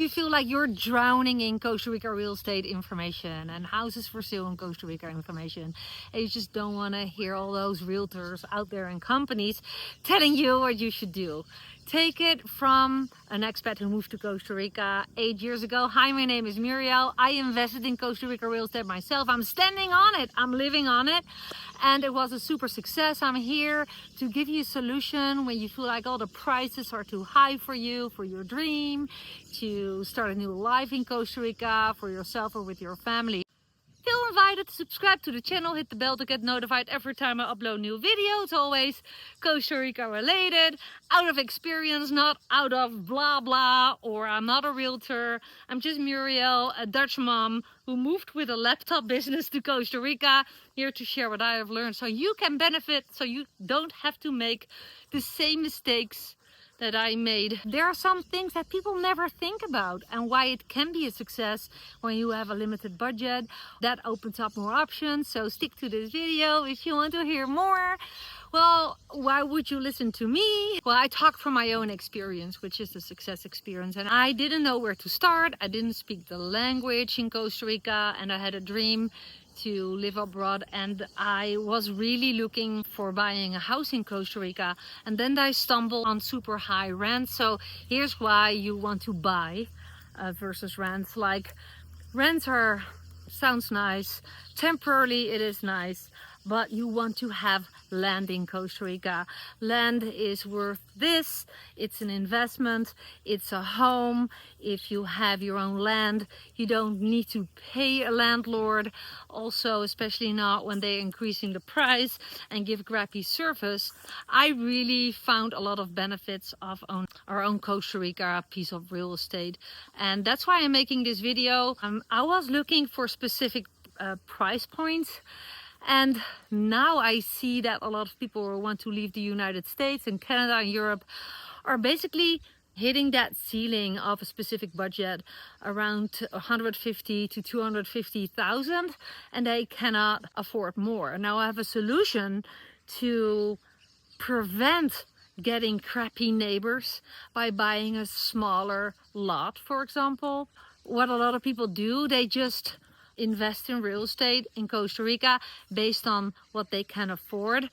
You feel like you're drowning in Costa Rica real estate information and houses for sale in Costa Rica information, and you just don't want to hear all those realtors out there and companies telling you what you should do. Take it from an expat who moved to Costa Rica 8 years ago. Hi, my name is Muriel. I invested in Costa Rica real estate myself. I'm standing on it. I'm living on it. And it was a super success. I'm here to give you a solution when you feel like all the prices are too high for you, for your dream, to start a new life in Costa Rica for yourself or with your family. Feel invited to subscribe to the channel, hit the bell to get notified every time I upload new videos. Always Costa Rica related, out of experience, not out of blah blah, or I'm not a realtor. I'm just Muriel, a Dutch mom who moved with a laptop business to Costa Rica, here to share what I have learned so you can benefit, so you don't have to make the same mistakes that I made. There are some things that people never think about, and why it can be a success when you have a limited budget. That opens up more options, so stick to this video if you want to hear more. Well, why would you listen to me? Well, I talk from my own experience, which is the success experience, and I didn't know where to start. I didn't speak the language in Costa Rica, and I had a dream to live abroad, and I was really looking for buying a house in Costa Rica, and then I stumbled on super high rent. So here's why you want to buy versus rent. Like, rents sounds nice, temporarily it is nice, but you want to have land in Costa Rica. Land is worth this. It's an investment. It's a home. If you have your own land, you don't need to pay a landlord. Also, especially not when they're increasing the price and give crappy service. I really found a lot of benefits of our own Costa Rica piece of real estate. And that's why I'm making this video. I was looking for specific price points. And now I see that a lot of people who want to leave the United States and Canada and Europe are basically hitting that ceiling of a specific budget around 150 to 250,000, and they cannot afford more. Now I have a solution to prevent getting crappy neighbors by buying a smaller lot, for example. What a lot of people do, they just invest in real estate in Costa Rica based on what they can afford.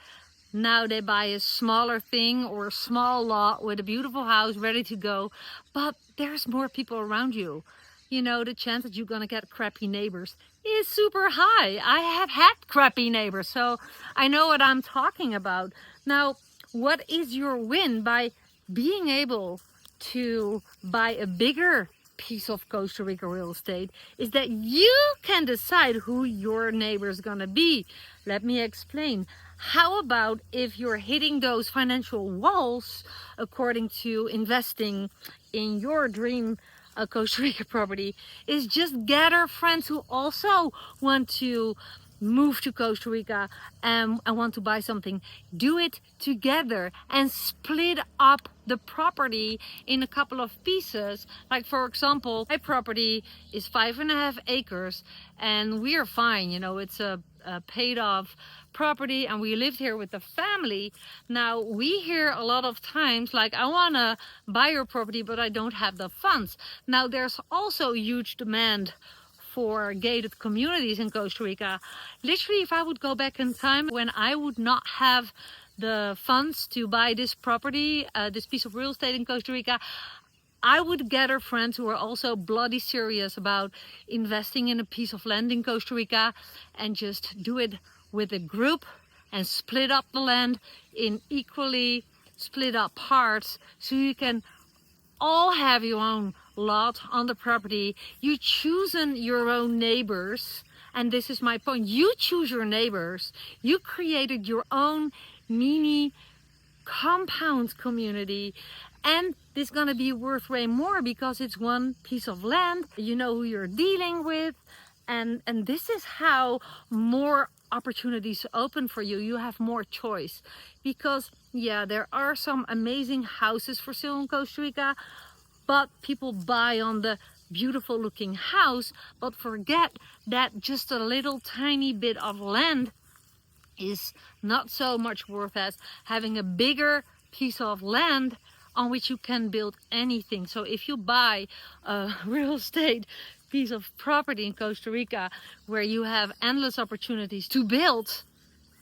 Now they buy a smaller thing or a small lot with a beautiful house ready to go, but there's more people around you. You know, the chance that you're gonna get crappy neighbors is super high. I have had crappy neighbors, so I know what I'm talking about. Now, what is your win by being able to buy a bigger piece of Costa Rica real estate is that you can decide who your neighbor is gonna be. Let me explain. How about if you're hitting those financial walls according to investing in your dream Costa Rica property, is just gather friends who also want to move to Costa Rica and want to buy something. Do it together and split up the property in a couple of pieces. Like, for example, my property is 5.5 acres and we are fine. You know, it's a paid off property and we lived here with the family. Now we hear a lot of times like, I want to buy your property but I don't have the funds. Now there's also a huge demand for gated communities in Costa Rica. Literally, if I would go back in time when I would not have the funds to buy this property, this piece of real estate in Costa Rica, I would gather friends who are also bloody serious about investing in a piece of land in Costa Rica and just do it with a group and split up the land in equally split up parts so you can all have your own lot on the property. You choosing your own neighbors, and this is my point. You choose your neighbors. You created your own mini compound community, and this is gonna be worth way more because it's one piece of land. You know who you're dealing with, and this is how more opportunities open for you. You have more choice because yeah, there are some amazing houses for sale in Costa Rica, but people buy on the beautiful looking house but forget that just a little tiny bit of land is not so much worth as having a bigger piece of land on which you can build anything. So if you buy a real estate piece of property in Costa Rica where you have endless opportunities to build,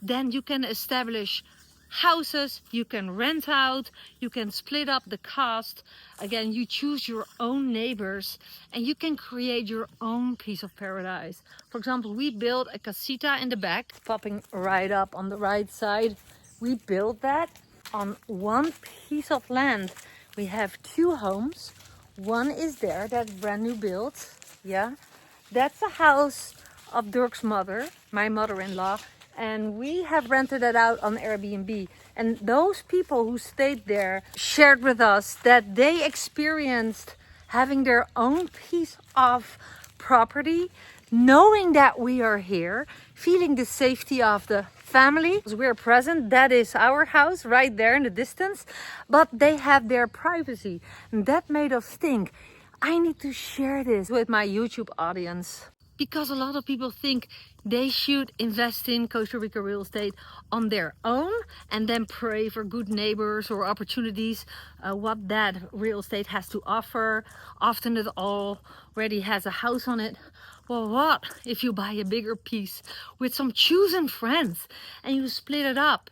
then you can establish houses, you can rent out, you can split up the cost. Again, you choose your own neighbors and you can create your own piece of paradise. For example, we built a casita in the back, popping right up on the right side. We built that on one piece of land. We have 2 homes. One is there, that's brand new built. Yeah, that's a house of Dirk's mother, my mother-in-law. And we have rented it out on Airbnb. And those people who stayed there shared with us that they experienced having their own piece of property, knowing that we are here, feeling the safety of the family. We're present, that is our house right there in the distance, but they have their privacy. And that made us think, I need to share this with my YouTube audience. Because a lot of people think they should invest in Costa Rica real estate on their own and then pray for good neighbors or opportunities, what that real estate has to offer. Often it already has a house on it. Well, what if you buy a bigger piece with some chosen friends and you split it up,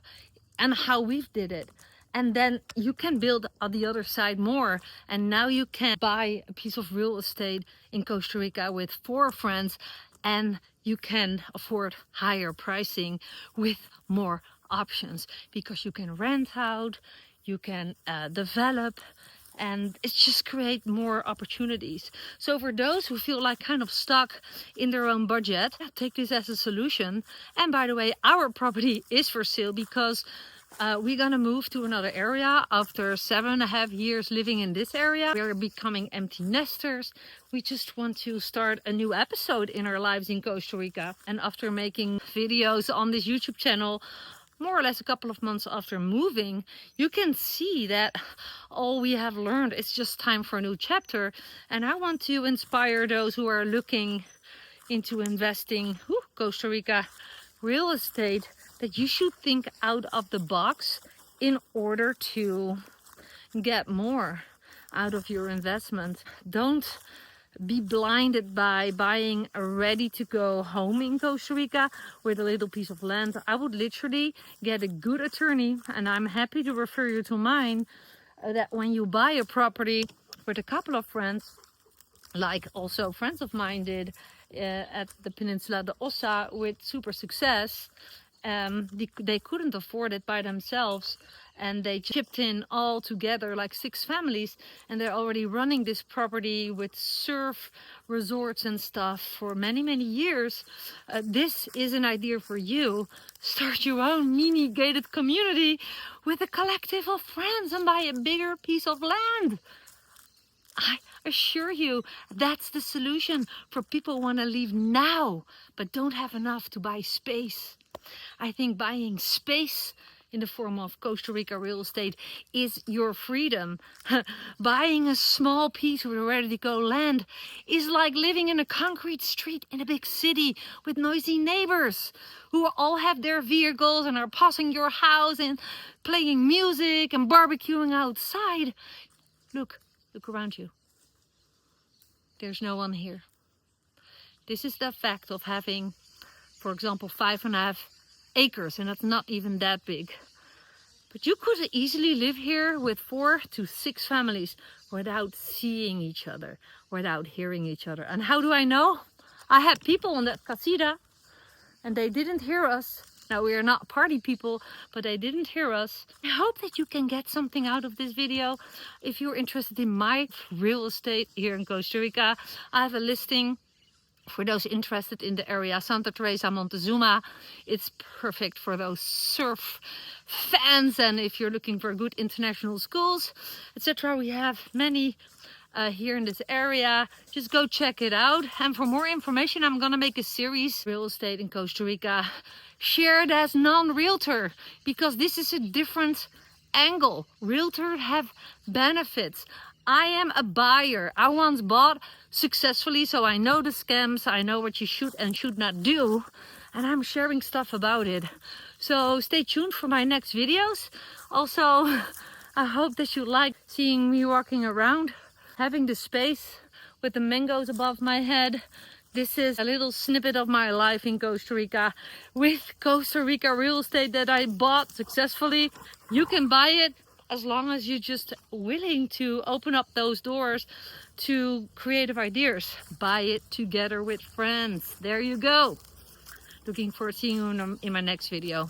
and how we did it? And then you can build on the other side more. And now you can buy a piece of real estate in Costa Rica with 4 friends, and you can afford higher pricing with more options, because you can rent out, you can develop, and it's just create more opportunities. So for those who feel like kind of stuck in their own budget, take this as a solution. And by the way, our property is for sale because we're gonna move to another area after 7.5 years living in this area. We're becoming empty nesters. We just want to start a new episode in our lives in Costa Rica. And after making videos on this YouTube channel, more or less a couple of months after moving, you can see that all we have learned is just time for a new chapter. And I want to inspire those who are looking into investing Costa Rica real estate, that you should think out of the box in order to get more out of your investment. Don't be blinded by buying a ready-to-go home in Costa Rica with a little piece of land. I would literally get a good attorney, and I'm happy to refer you to mine, that when you buy a property with a couple of friends, like also friends of mine did at the peninsula, the Osa, with super success, they couldn't afford it by themselves, and they chipped in all together like 6 families, and they're already running this property with surf resorts and stuff for many years. This is an idea for you. Start your own mini gated community with a collective of friends and buy a bigger piece of land. I assure you, that's the solution for people who want to leave now but don't have enough to buy space. I think buying space in the form of Costa Rica real estate is your freedom. Buying a small piece of ready-to-go land is like living in a concrete street in a big city with noisy neighbors who all have their vehicles and are passing your house and playing music and barbecuing outside. Look around you. There's no one here. This is the fact of having, for example, 5.5 acres, and that's not even that big. But you could easily live here with 4 to 6 families without seeing each other, without hearing each other. And how do I know? I had people on that casita and they didn't hear us. Now, we are not party people, but they didn't hear us. I hope that you can get something out of this video. If you're interested in my real estate here in Costa Rica, I have a listing for those interested in the area, Santa Teresa, Montezuma. It's perfect for those surf fans, and if you're looking for good international schools, etc. We have many here in this area. Just go check it out. And for more information, I'm gonna make a series, real estate in Costa Rica, shared as non-realtor, because this is a different angle. Realtors have benefits. I am a buyer. I once bought successfully, so I know the scams. I know what you should and should not do, and I'm sharing stuff about it. So stay tuned for my next videos. Also, I hope that you like seeing me walking around, having the space with the mangoes above my head. This is a little snippet of my life in Costa Rica with Costa Rica real estate that I bought successfully. You can buy it as long as you're just willing to open up those doors to creative ideas. Buy it together with friends. There you go. Looking forward to seeing you in my next video.